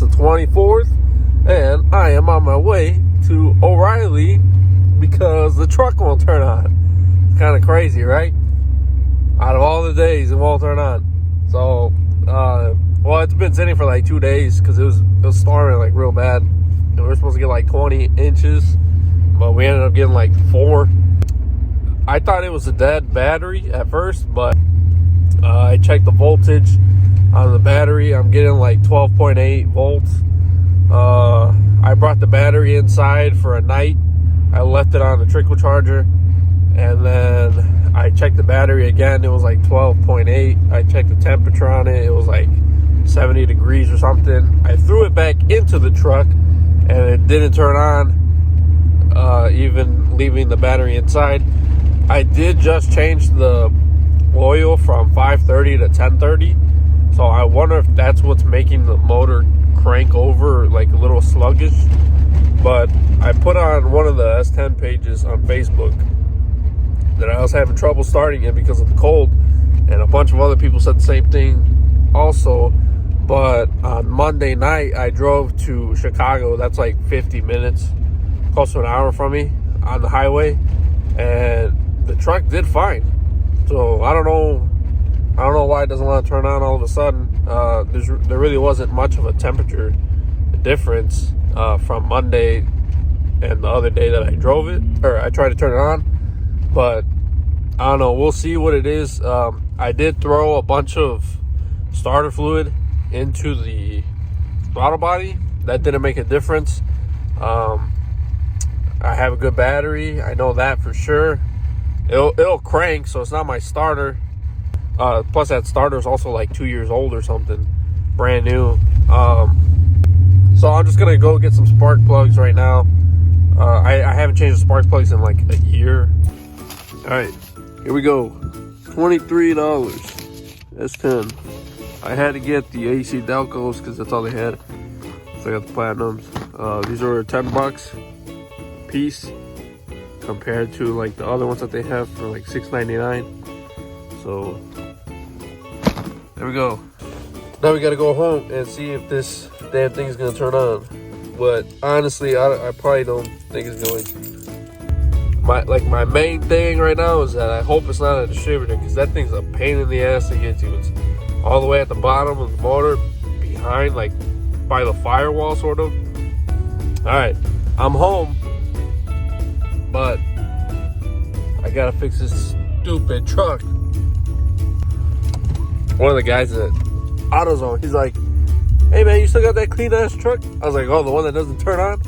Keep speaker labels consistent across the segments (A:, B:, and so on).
A: It's the 24th, and I am on my way to O'Reilly because the truck won't turn on. It's kind of crazy, right? Out of all the days, it won't turn on. So, well, it's been sitting for like 2 days because it was storming like real bad. And we were supposed to get like 20 inches, but we ended up getting like 4. I thought it was a dead battery at first, but I checked the voltage on the battery. I'm getting like 12.8 volts. I brought the battery inside for a night. I left it on the trickle charger, and then I checked the battery again. It was like 12.8. I checked the temperature on it. It was like 70 degrees or something. I threw it back into the truck, and it didn't turn on, even leaving the battery inside. I did just change the oil from 530 to 1030, so I wonder if that's what's making the motor crank over like a little sluggish. But I put on one of the S10 pages on Facebook that I was having trouble starting it because of the cold, and a bunch of other people said the same thing also. But on Monday night I drove to Chicago. That's like 50 minutes, close to an hour from me on the highway, and the truck did fine. So I don't know why it doesn't want to turn on all of a sudden. There really wasn't much of a temperature difference from Monday and the other day that I drove it, or I tried to turn it on. But I don't know. We'll see what it is. I did throw a bunch of starter fluid into the throttle body. That didn't make a difference. I have a good battery. I know that for sure. It'll crank, so it's not my starter. Plus that starter is also like 2 years old or something, brand new. So I'm just gonna go get some spark plugs right now. I haven't changed the spark plugs in like a year. All right, here we go. $23 S10. I had to get the AC Delcos because that's all they had. So I got the Platinums. These are $10 a piece compared to like the other ones that they have for like $6.99. So there we go. Now we gotta go home and see if this damn thing is gonna turn on. But honestly, I probably don't think it's going to. My main thing right now is that I hope it's not a distributor, because that thing's a pain in the ass to get to. It's all the way at the bottom of the motor, behind, like by the firewall sort of. All right, I'm home, but I gotta fix this stupid truck. One of the guys at AutoZone, he's like, "Hey man, you still got that clean ass truck?" I was like, "Oh, the one that doesn't turn on?"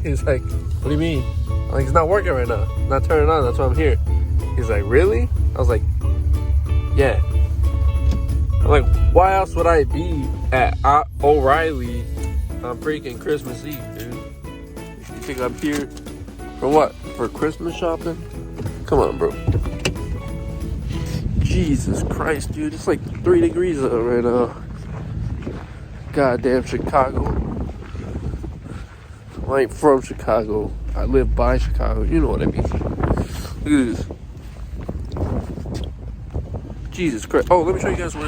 A: He's like, "What do you mean?" I'm like, "It's not working right now. It's not turning on. That's why I'm here." He's like, "Really?" I was like, "Yeah." I'm like, "Why else would I be at O'Reilly on freaking Christmas Eve, dude? You think I'm here for what? For Christmas shopping? Come on, bro." Jesus Christ, dude. It's like 3 degrees out right now. Goddamn Chicago. I ain't from Chicago. I live by Chicago. You know what I mean. Look at this. Jesus Christ. Oh, let me show you guys what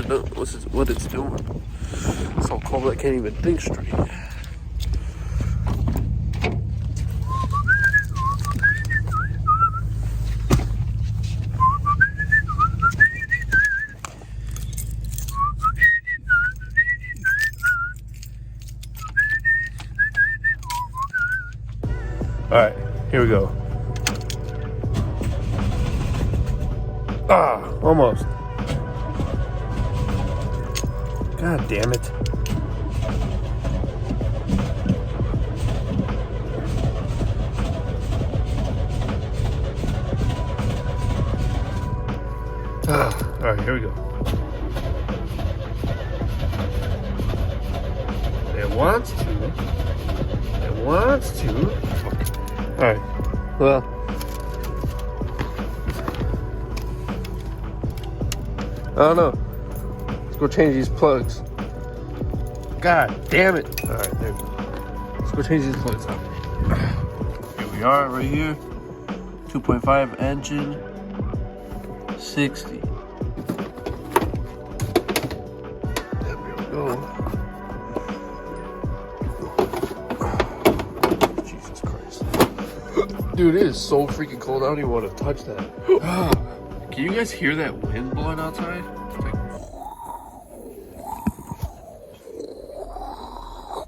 A: it's doing. It's so cold I can't even think straight. All right, here we go. Almost. God damn it. All right, here we go. It wants to. All right, well, I don't know. Let's go change these plugs. God damn it. All right, there we go. Let's go change these plugs out. Here we are, right here. 2.5 engine, 60. There we go. Dude, it is so freaking cold. I don't even want to touch that. Can you guys hear that wind blowing outside? It's like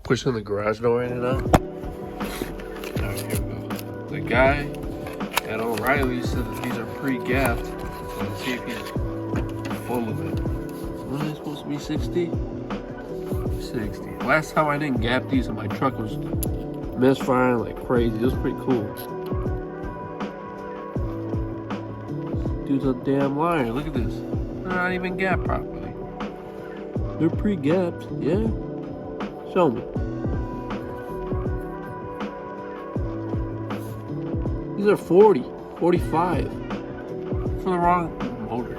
A: pushing the garage door in and out. Alright, here we go. The guy at O'Reilly said that these are pre-gapped. So let's see if he's full of it. What are they supposed to be, 60? 60. Last time I didn't gap these and my truck was misfiring like crazy. It was pretty cool. Dude's a damn liar. Look at this. They're not even gapped properly. They're pre-gapped. Yeah? Show me. These are 40, 45. For the wrong motor.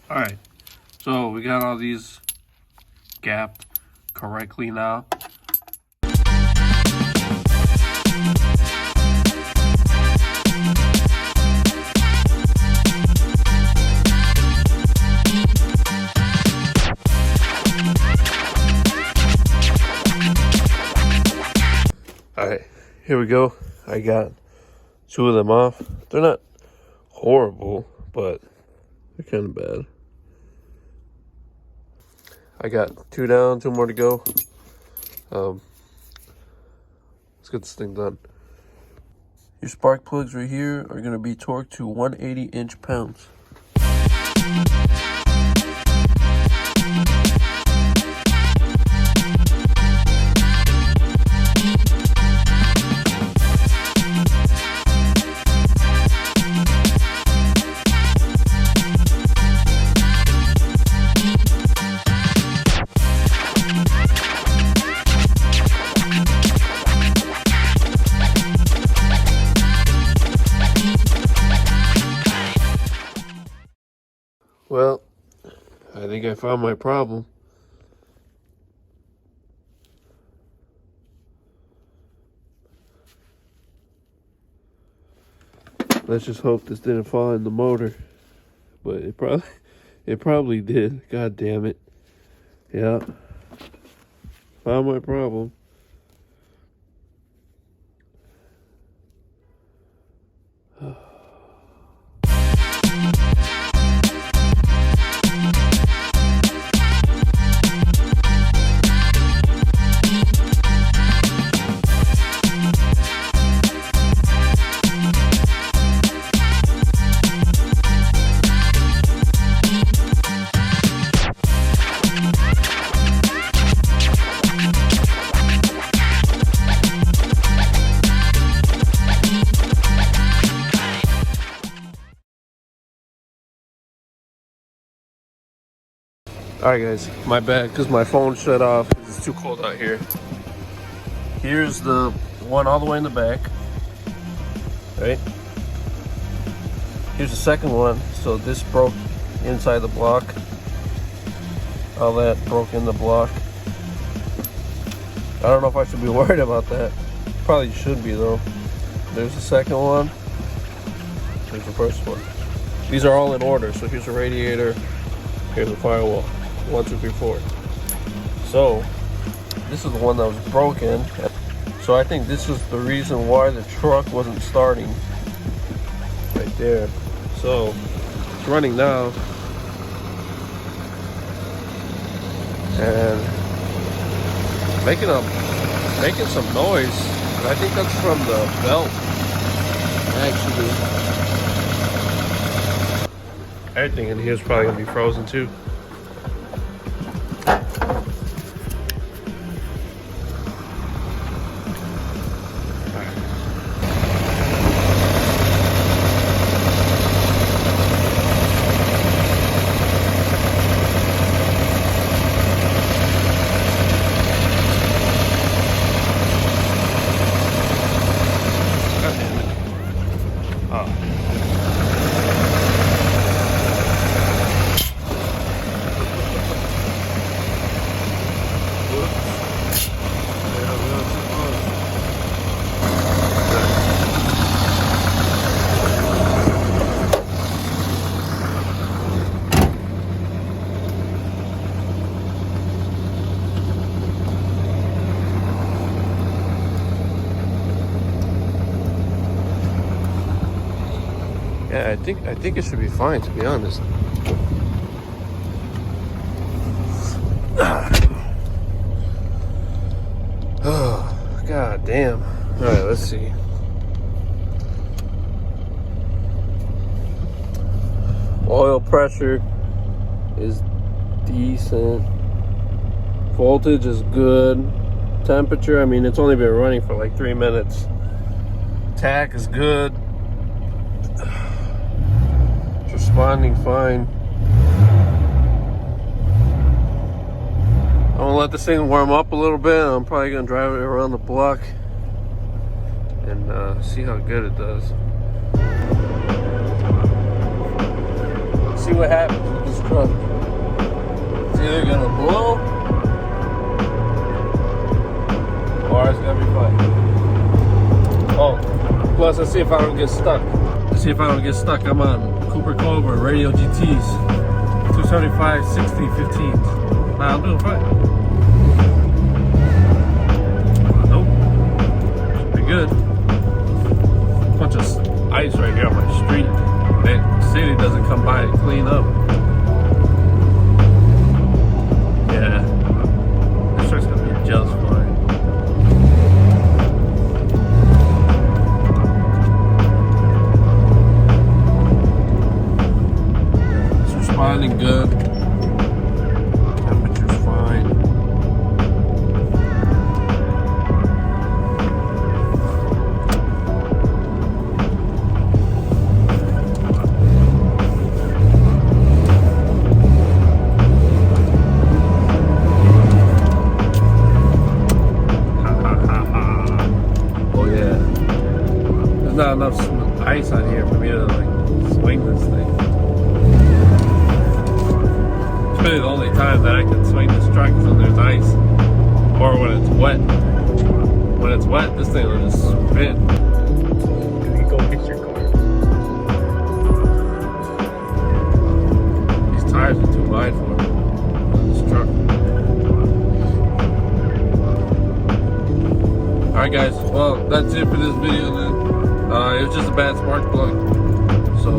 A: Alright, so we got all these gapped correctly now. Alright, here we go. I got 2 of them off. They're not horrible, but they're kind of bad. I got 2 down, 2 more to go. Let's get this thing done. Your spark plugs right here are going to be torqued to 180 inch-pounds. Well, I think I found my problem. Let's just hope this didn't fall in the motor. But it probably did. God damn it. Yeah. Found my problem. Alright guys, my bad because my phone shut off. It's too cold out here. Here's the one all the way in the back. Right? Here's the second one. So this broke inside the block. All that broke in the block. I don't know if I should be worried about that. Probably should be though. There's the second one. Here's the first one. These are all in order. So here's the radiator. Here's the firewall. 1, 2, 3, 4. So this is the one that was broken. So I think this is the reason why the truck wasn't starting. Right there. So it's running now. And making some noise. I think that's from the belt. Actually. Everything in here is probably gonna be frozen too. Yeah, I think it should be fine, to be honest. Oh, god damn. All right, let's see. Oil pressure is decent. Voltage is good. Temperature, I mean, it's only been running for like 3 minutes. Tack is good. It's responding fine. I'm gonna let this thing warm up a little bit. I'm probably gonna drive it around the block and see how good it does. See what happens with this truck. It's either gonna blow or it's gonna be fine. Oh, plus let's see if I don't get stuck. Let's see if I don't get stuck. I'm on Cooper Cobra Radio GTs, 275, 60, 15. Nah, I'm doing fine. Nope. Pretty good. Bunch of ice right here on my street. The city doesn't come by and clean up. Yeah. This truck's gonna be just fine. It's responding good. Temperature's fine. Not enough ice on here for me to like swing this thing. It's really the only time that I can swing this truck is when there's ice or when it's wet. When it's wet, this thing will just spin.
B: You go get your car.
A: These tires are too wide for this truck. Alright guys, well that's it for this video then. It was just a bad spark plug. So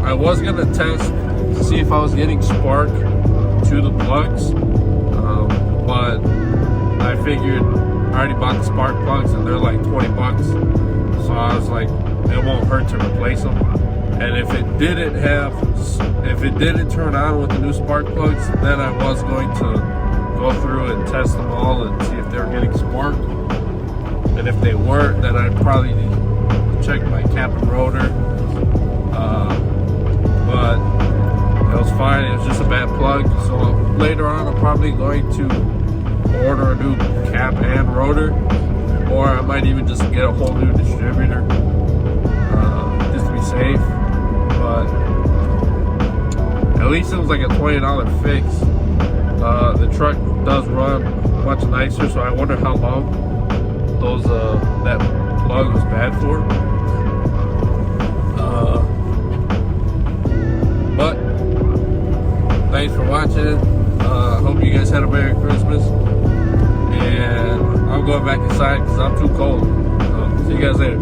A: I was gonna test to see if I was getting spark to the plugs, but I figured I already bought the spark plugs and they're like 20 bucks. So I was like, it won't hurt to replace them. And if it didn't turn on with the new spark plugs, then I was going to go through and test them all and see if they were getting spark. And if they weren't, then I'd probably check my cap and rotor. But it was fine. It was just a bad plug. So later on, I'm probably going to order a new cap and rotor, or I might even just get a whole new distributor just to be safe. But at least it was like a $20 fix. The truck does run much nicer, so I wonder how long that plug was bad for. But thanks for watching. Hope you guys had a Merry Christmas, and I'm going back inside because I'm too cold. See you guys later.